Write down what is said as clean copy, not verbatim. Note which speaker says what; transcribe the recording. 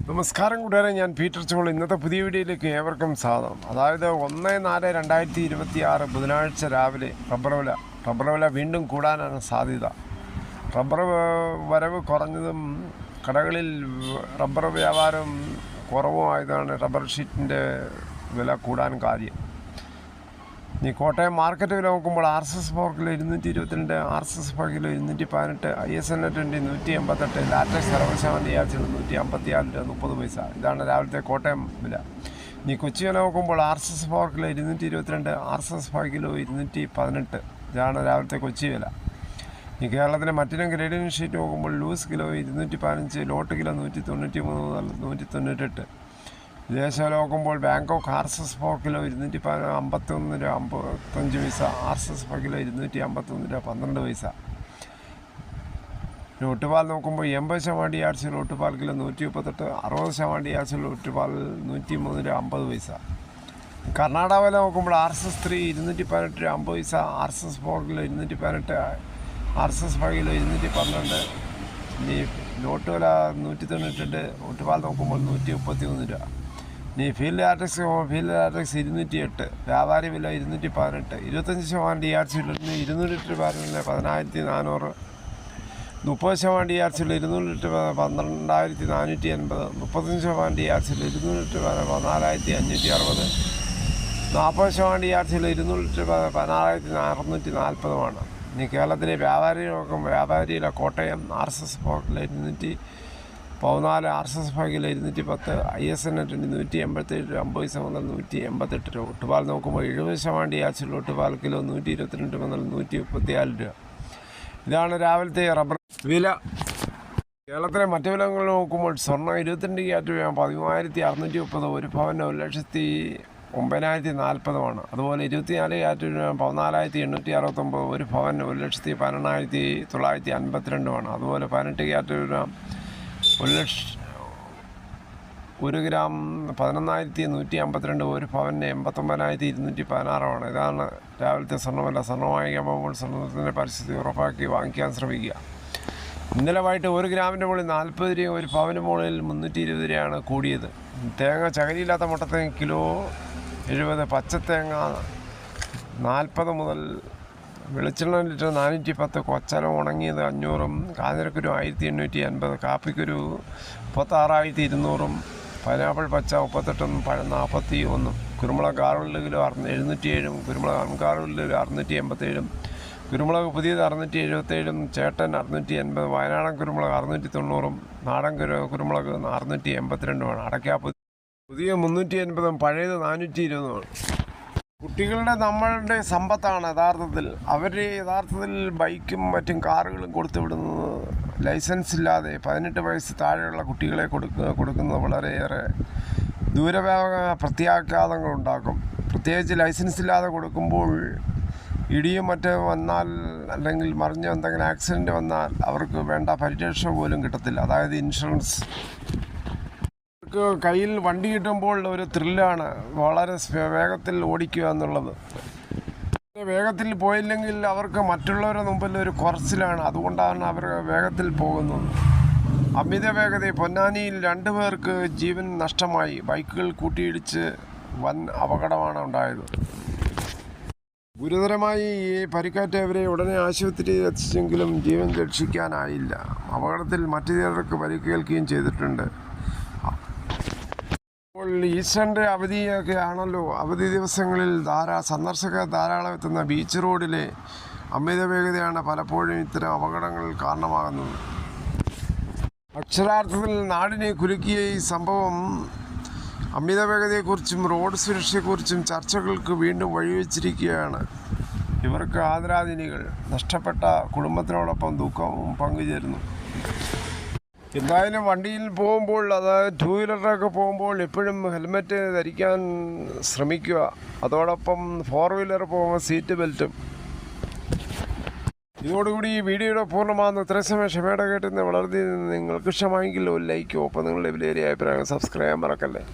Speaker 1: നമസ്കാരം കൂട്ടുകാരെ, ഞാൻ പീറ്റർ ചോൾ. ഇന്നത്തെ പുതിയ വീഡിയോയിലേക്ക് ഏവർക്കും സ്വാഗതം. അതായത് 1/4/2026 ബുധനാഴ്ച രാവിലെ റബ്ബർ വില വീണ്ടും കൂടാനാണ് സാധ്യത. റബ്ബർ വരവ് കുറഞ്ഞതും കടകളിൽ റബ്ബർ വ്യാപാരം കുറവുമായതാണ് റബ്ബർ ഷീറ്റിൻ്റെ വില കൂടാൻ കാര്യം. ഈ കോട്ടയം മാർക്കറ്റ് വില നോക്കുമ്പോൾ RSS 4 kilo 222, RSS 5 kilo 218, ISN 20 188, latex 60% ആഴ്ചകൾ 154 രൂപ 30 പൈസ. ഇതാണ് രാവിലത്തെ കോട്ടയം വില. ഈ കൊച്ചി വില നോക്കുമ്പോൾ RSS 4 കിലോ 222, RSS 5 കിലോ 218, ഇതാണ് രാവിലത്തെ കൊച്ചി വില. ഈ കേരളത്തിലെ മറ്റിനും ഗ്രേഡിയൻ ഷീറ്റ് നോക്കുമ്പോൾ ലൂസ് കിലോ 215, ലോട്ട് കിലോ 193 മുതൽ 198. വിദേശ വില നോക്കുമ്പോൾ ബാങ്കോക്ക് RSS 4 കിലോ 251 രൂപ 55 പൈസ, RSS 5 കിലോ 251 രൂപ 12 പൈസ. ഒട്ടുപാൽ നോക്കുമ്പോൾ 80% DRC ഒട്ടുപാൽ കിലോ 138, 60% DRC ഒട്ടുപാൽ 103 രൂപ 50 പൈസ. കർണാടക വില നോക്കുമ്പോൾ RSS 3 218 രൂപ 50 പൈസ, RSS 4 കിലോ 218, RSS 5 കിലോ 212. ഇനി ലോട്ട് വില 192, ഒട്ടുപാൽ നോക്കുമ്പോൾ 133 രൂപ. ഇനി ഫീൽഡ് ലാറ്റക്സ് 208, വ്യാപാരി വില 218, 25% DRC 200 ലിറ്റർ ബാരലിന് 10,400, 30% DRC 200 litre 12,480, 35% DRC 200 litre 14,560, 40% DRC 200 litre 16,640. ഇനി കേരളത്തിലെ വ്യാപാരിയിലെ Kottayam RSS 4 kilo 214, RSS 5 kilo 210, ISN 187 രൂപ 50 പൈസ മുതൽ 188 രൂപ. ഒട്ടുപാൽ നോക്കുമ്പോൾ 70% DRC ഒട്ടുപാൽ കിലോ 122 മുതൽ 134 രൂപ. ഇതാണ് രാവിലത്തെ റബ്ബർ വില. കേരളത്തിലെ മറ്റു വിലകൾ നോക്കുമ്പോൾ സ്വർണ്ണം 22 ക്യാരറ്റ് 13,630, ഒരു പവന് 1,09,040. അതുപോലെ 24 ക്യാരറ്റ് 14,869, ഒരു പവന് 1,11,952. അതുപോലെ 18 ക്യാരറ്റ് 1 ഗ്രാം 11,152, ഒരു പവന് 89,216. ഇതാണ് രാവിലത്തെ സ്വർണ്ണവില. സ്വർണ്ണം വാങ്ങിക്കാൻ പോകുമ്പോൾ സ്വർണ്ണത്തിൻ്റെ പരിസ്ഥിതി ഉറപ്പാക്കി വാങ്ങിക്കാൻ ശ്രമിക്കുക. ഇന്നലെ വൈകിട്ട് 1 ഗ്രാമിൻ്റെ മുകളിൽ 40 രൂപയും ഒരു പവന് മുകളിൽ 320 രൂപയാണ് കൂടിയത്. തേങ്ങ ചകരിയില്ലാത്ത മുട്ടത്തേങ്ങ കിലോ 70, പച്ചത്തേങ്ങ 40 മുതൽ, വെളിച്ചെണ്ണ ലിറ്റർ 410, കൊച്ചല ഉണങ്ങിയത് 500, കാഞ്ഞിരക്കുരു 1,880, കാപ്പിക്കുരു 36,200, പൈനാപ്പിൾ പച്ച 38, പഴം 41, കുരുമുളക് 6 കിലോ 707, കുരുമുളക് അൺകാറുള്ള 687, കുരുമുളക് പുതിയത് 677, ചേട്ടൻ 680, വയനാടൻ കുരുമുളക് 690, നാടൻ കുരുമുളക് 682. അടയ്ക്ക പുതിയ 380, പഴയത് 420. കുട്ടികളുടെ നമ്മളുടെ സമ്പത്താണ് യഥാർത്ഥത്തിൽ. അവർ യഥാർത്ഥത്തിൽ ബൈക്കും മറ്റും കാറുകളും കൊടുത്തുവിടുന്നത് ലൈസൻസ് ഇല്ലാതെ 18 വയസ്സ് താഴെയുള്ള കുട്ടികളെ കൊടുക്കുന്നത് വളരെയേറെ പ്രത്യാഘാതങ്ങൾ ഉണ്ടാക്കും. പ്രത്യേകിച്ച് ലൈസൻസ് ഇല്ലാതെ കൊടുക്കുമ്പോൾ ഇടിയും മറ്റും വന്നാൽ, അല്ലെങ്കിൽ മറിഞ്ഞ് എന്തെങ്കിലും ആക്സിഡൻറ്റ് വന്നാൽ അവർക്ക് വേണ്ട പരിരക്ഷ പോലും കിട്ടത്തില്ല. അതായത് ഇൻഷുറൻസ്. കയ്യിൽ വണ്ടി കിട്ടുമ്പോൾ ഒരു ത്രില്ലാണ് വളരെ വേഗത്തിൽ ഓടിക്കുക എന്നുള്ളത്. വേഗത്തിൽ പോയില്ലെങ്കിൽ അവർക്ക് മറ്റുള്ളവരുടെ മുമ്പിൽ ഒരു കുറച്ചിലാണ്. അതുകൊണ്ടാണ് അവർ വേഗത്തിൽ പോകുന്നത്. അമിത വേഗത. പൊന്നാനിയിൽ 2 പേർക്ക് ജീവൻ നഷ്ടമായി. ബൈക്കുകൾ കൂട്ടിയിടിച്ച് വൻ അപകടമാണ് ഉണ്ടായത്. ഗുരുതരമായി പരിക്കേറ്റവരെ ഉടനെ ആശുപത്രിയിൽ എത്തിച്ചെങ്കിലും ജീവൻ രക്ഷിക്കാനായില്ല. അപകടത്തിൽ മറ്റു ചിലർക്ക് പരിക്കേൽക്കുകയും ചെയ്തിട്ടുണ്ട്. ഈസ്റ്ററിൻ്റെ അവധിയൊക്കെ ആണല്ലോ. അവധി ദിവസങ്ങളിൽ സന്ദർശകർ ധാരാളം എത്തുന്ന ബീച്ച് റോഡിലെ അമിത വേഗതയാണ് പലപ്പോഴും ഇത്തരം അപകടങ്ങളിൽ കാരണമാകുന്നത്. അക്ഷരാർത്ഥത്തിൽ നാടിനെ കുലുക്കിയ ഈ സംഭവം അമിത വേഗതയെക്കുറിച്ചും റോഡ് സുരക്ഷയെക്കുറിച്ചും ചർച്ചകൾക്ക് വീണ്ടും വഴിവെച്ചിരിക്കുകയാണ്. ഇവർക്ക് ആദരാഞ്ജലികൾ. നഷ്ടപ്പെട്ട കുടുംബത്തിനോടൊപ്പം ദുഃഖവും പങ്കുചേരുന്നു. എന്തായാലും വണ്ടിയിൽ പോകുമ്പോൾ, അതായത് 2 വീലറിലൊക്കെ പോകുമ്പോൾ എപ്പോഴും ഹെൽമെറ്റ് ധരിക്കാൻ ശ്രമിക്കുക. അതോടൊപ്പം 4 വീലർ പോകുമ്പോൾ സീറ്റ് ബെൽറ്റും. ഇതോടുകൂടി ഈ വീഡിയോയുടെ പൂർണ്ണമാകുന്ന. ഇത്രയും സമയം ക്ഷമയോടെ കേട്ടുന്ന വളരെ നിങ്ങൾക്ക് ഇഷ്ടമായെങ്കിൽ ഒരു ലൈക്കോ, ഒപ്പം നിങ്ങളുടെ വിലയേറിയ അഭിപ്രായം സബ്സ്ക്രൈബ് ചെയ്യാൻ മറക്കല്ലേ.